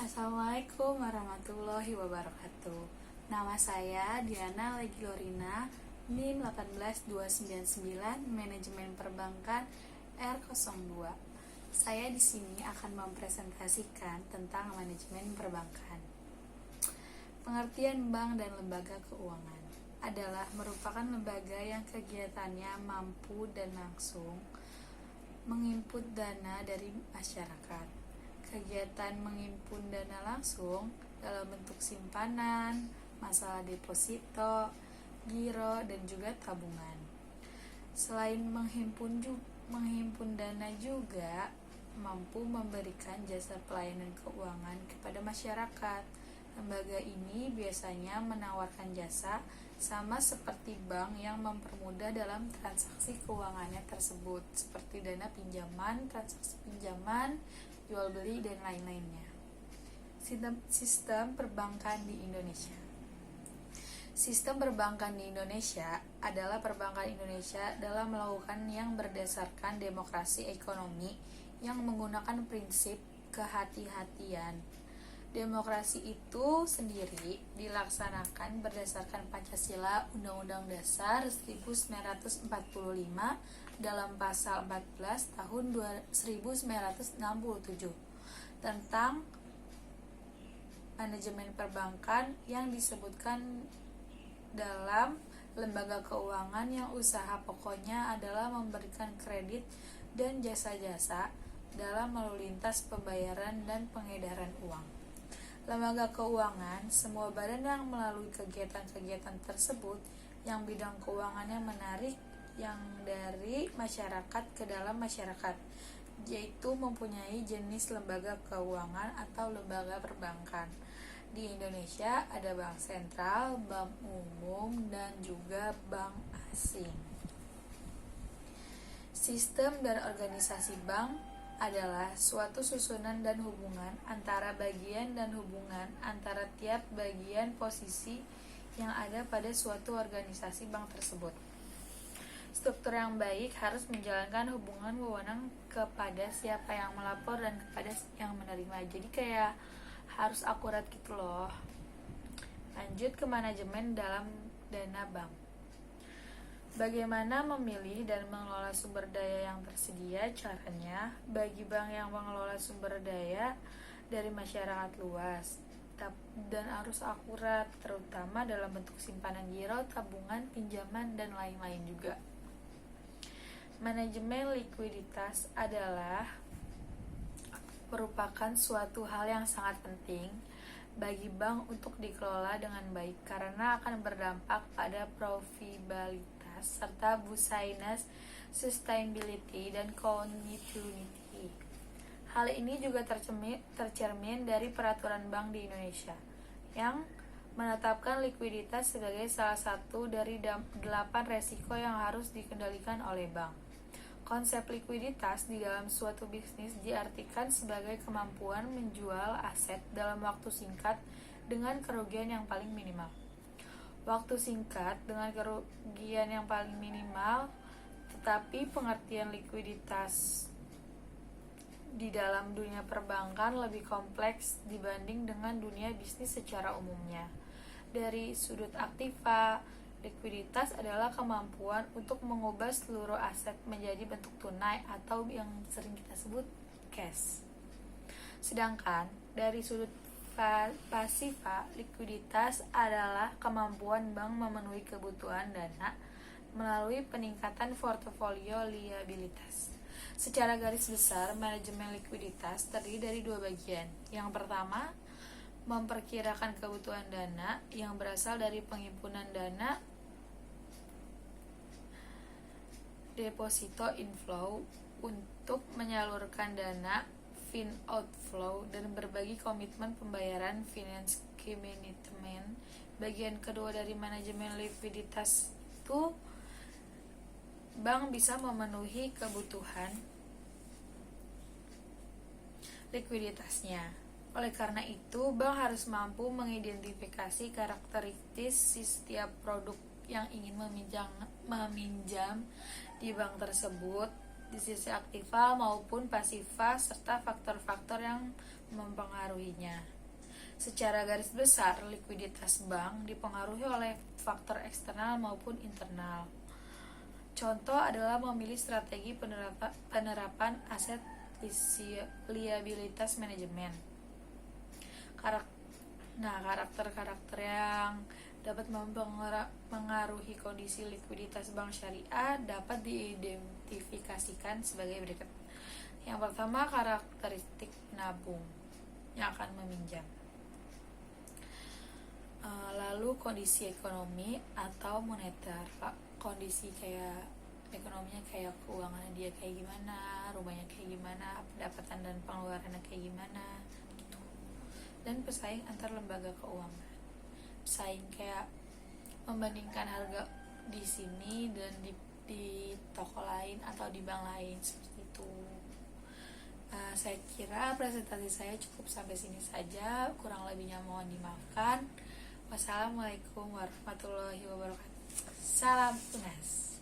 Assalamualaikum warahmatullahi wabarakatuh. Nama saya Diana Legilorina, NIM 18299, Manajemen Perbankan R02. Saya di sini akan mempresentasikan tentang manajemen perbankan. Pengertian bank dan lembaga keuangan adalah merupakan lembaga yang kegiatannya mampu dan langsung menginput dana dari masyarakat. Kegiatan menghimpun dana langsung dalam bentuk simpanan, masalah deposito, giro, dan juga tabungan. Selain menghimpun dana juga mampu memberikan jasa pelayanan keuangan kepada masyarakat. Lembaga ini biasanya menawarkan jasa sama seperti bank yang mempermudah dalam transaksi keuangannya tersebut, seperti dana pinjaman, transaksi pinjaman, jual beli, dan lain-lainnya. Sistem perbankan di Indonesia. Sistem perbankan di Indonesia adalah perbankan Indonesia dalam melakukan yang berdasarkan demokrasi ekonomi yang menggunakan prinsip kehati-hatian. Demokrasi itu sendiri dilaksanakan berdasarkan Pancasila Undang-Undang Dasar 1945 dalam pasal 14 tahun 1967 tentang manajemen perbankan yang disebutkan dalam lembaga keuangan yang usaha pokoknya adalah memberikan kredit dan jasa-jasa dalam lalu lintas pembayaran dan pengedaran uang. Lembaga keuangan, semua badan yang melalui kegiatan-kegiatan tersebut yang bidang keuangannya menarik yang dari masyarakat ke dalam masyarakat, yaitu mempunyai jenis lembaga keuangan atau lembaga perbankan. Di Indonesia ada bank sentral, bank umum, dan juga bank asing. Sistem dan organisasi bank adalah suatu susunan dan hubungan antara bagian dan hubungan antara tiap bagian posisi yang ada pada suatu organisasi bank tersebut. Struktur yang baik harus menjalankan hubungan wewenang kepada siapa yang melapor dan kepada yang menerima. Jadi kayak harus akurat gitu loh. Lanjut ke manajemen dalam dana bank. Bagaimana memilih dan mengelola sumber daya yang tersedia? Caranya, bagi bank yang mengelola sumber daya dari masyarakat luas dan harus akurat, terutama dalam bentuk simpanan giro, tabungan, pinjaman, dan lain-lain juga. Manajemen likuiditas adalah merupakan suatu hal yang sangat penting bagi bank untuk dikelola dengan baik karena akan berdampak pada profitabilitas serta busainas, sustainability, dan continuity. Hal ini juga tercermin dari peraturan bank di Indonesia yang menetapkan likuiditas sebagai salah satu dari 8 resiko yang harus dikendalikan oleh bank. Konsep likuiditas di dalam suatu bisnis diartikan sebagai kemampuan menjual aset dalam waktu singkat dengan kerugian yang paling minimal. Waktu singkat dengan kerugian yang paling minimal, tetapi pengertian likuiditas di dalam dunia perbankan lebih kompleks dibanding dengan dunia bisnis secara umumnya. Dari sudut aktiva, likuiditas adalah kemampuan untuk mengubah seluruh aset menjadi bentuk tunai atau yang sering kita sebut cash. Sedangkan dari sudut pasiva, likuiditas adalah kemampuan bank memenuhi kebutuhan dana melalui peningkatan portofolio liabilitas. Secara garis besar, manajemen likuiditas terdiri dari 2 bagian. Yang pertama, memperkirakan kebutuhan dana yang berasal dari penghimpunan dana deposito inflow untuk menyalurkan dana fin outflow dan berbagi komitmen pembayaran finance commitment. Bagian kedua dari manajemen likuiditas itu bank bisa memenuhi kebutuhan likuiditasnya. Oleh karena itu, bank harus mampu mengidentifikasi karakteristik setiap produk yang ingin meminjam di bank tersebut di sisi aktiva maupun pasiva serta faktor-faktor yang mempengaruhinya. Secara garis besar, likuiditas bank dipengaruhi oleh faktor eksternal maupun internal. Contoh adalah memilih strategi penerapan aset liabilitas manajemen. Karakter-karakter yang dapat mempengaruhi kondisi likuiditas bank syariah dapat diidentifikasikan sebagai berikut. Yang pertama, karakteristik penabung yang akan meminjam. Lalu kondisi ekonomi atau moneter, kondisi kayak ekonominya, kayak keuangannya dia kayak gimana, rumahnya kayak gimana, pendapatan dan pengeluarannya kayak gimana gitu. Dan pesaing antar lembaga keuangan, pesaing kayak membandingkan harga di sini dan di toko lain atau di bank lain, seperti itu. Saya kira presentasi saya cukup sampai sini saja, kurang lebihnya mohon dimaafkan. Wassalamualaikum warahmatullahi wabarakatuh. Salam Unas.